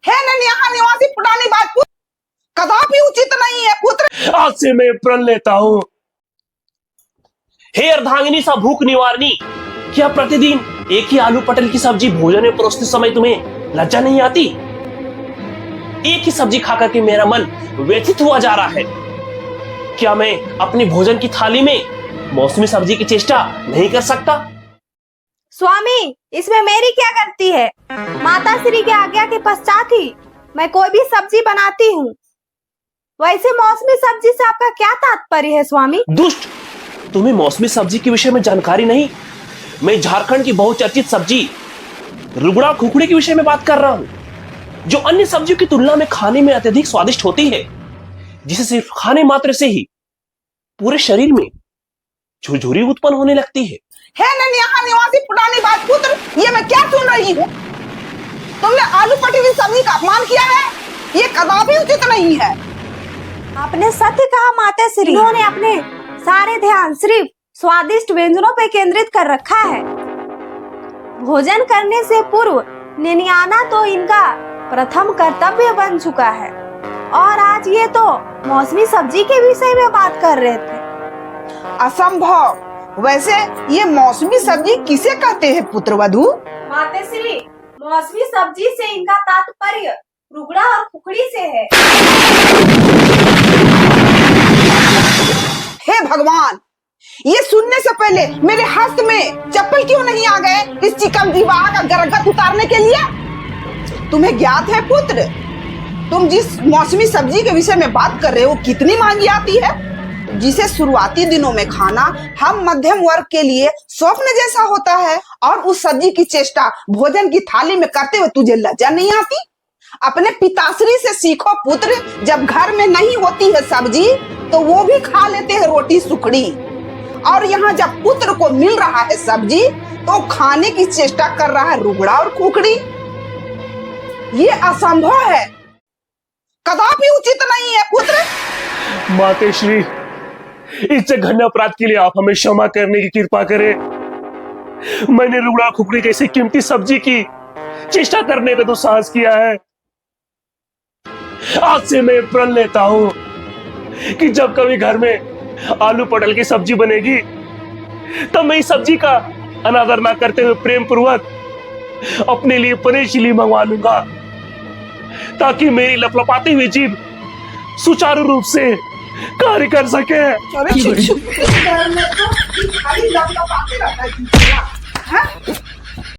है न यहाँ निवासी पुरानी बात कदापि उचित नहीं है पुत्र। आज से मैं प्रण लेता हूं। हे अर्धांगिनी सा भूख निवारणी, क्या प्रतिदिन एक ही आलू पटल की सब्जी भोजन में परोसते समय तुम्हें लज्जा नहीं आती? एक ही सब्जी खाकर के मेरा मन व्यथित हुआ जा रहा है। क्या मैं अपनी भोजन की थाली में मौसमी सब्जी की चेष्टा नहीं कर सकता? स्वामी, इसमें मेरी क्या गलती है? माता श्री की आज्ञा के पश्चात ही मैं कोई भी सब्जी बनाती हूँ। वैसे मौसमी सब्जी से आपका क्या तात्पर्य है स्वामी? दुष्ट, तुम्हें मौसमी सब्जी के विषय में जानकारी नहीं? मैं झारखंड की बहुचर्चित सब्जी रुगड़ा खुखड़ी के विषय में बात कर रहा हूं, जो अन्य सब्जियों की तुलना में खाने में अत्यधिक स्वादिष्ट होती है, जिसे सिर्फ खाने मात्र से ही पूरे शरीर में झुरझुरी उत्पन्न होने लगती है। न यहाँ निवासी पुरानी बात पुत्र, ये मैं क्या सुन रही हूँ? तुमने आलू पटली सब्जी का अपमान किया है, ये कदापि उचित नहीं है। आपने सत्य कहा माता श्री। इन्होंने अपने सारे ध्यान सिर्फ स्वादिष्ट व्यंजनों पर केंद्रित कर रखा है। भोजन करने से पूर्व निन्याना तो इनका प्रथम कर्तव्य बन चुका है, और आज ये तो मौसमी सब्जी के विषय में बात कर रहे थे। असंभव। वैसे ये मौसमी सब्जी किसे कहते हैं पुत्रवधू? माताश्री, मौसमी सब्जी से इनका तात्पर्य रुगड़ा और खुखड़ी से है। हे भगवान, ये सुनने से पहले मेरे हस्त में चप्पल क्यों नहीं आ गए इस चिकन विवाह का गरगट उतारने के लिए? तुम्हें ज्ञात है पुत्र, तुम जिस मौसमी सब्जी के विषय में बात कर रहे हो कितनी महंगी आती है, जिसे शुरुआती दिनों में खाना हम मध्यम वर्ग के लिए स्वप्न जैसा होता है, और उस सब्जी की चेष्टा भोजन की थाली में करते हुए तुझे लज्जा नहीं आती? अपने पिताश्री से सीखो पुत्र, जब घर में नहीं होती है सब्जी तो वो भी खा लेते हैं रोटी सुखड़ी, और यहाँ जब पुत्र को मिल रहा है सब्जी तो खाने की चेष्टा कर रहा है रुगड़ा और खुखड़ी। ये असंभव है, कदापि उचित नहीं है पुत्र। मातेश्री, इस जघन्य अपराध के लिए आप हमें क्षमा करने की कृपा करें। मैंने रुगड़ा खुखड़ी जैसी कीमती सब्जी की चेष्टा करने का तो साहस किया है। आज से मैं प्रण लेता हूं कि जब कभी घर में आलू पटल की सब्जी बनेगी तब मैं इस सब्जी का अनादर ना करते हुए प्रेम पूर्वक अपने लिए पनीर चिली मंगवा लूंगा, ताकि मेरी लपलपाती हुई जीभ सुचारू रूप से कार्य कर सके। अरे घर में तो खाली लपलपाते रहता है।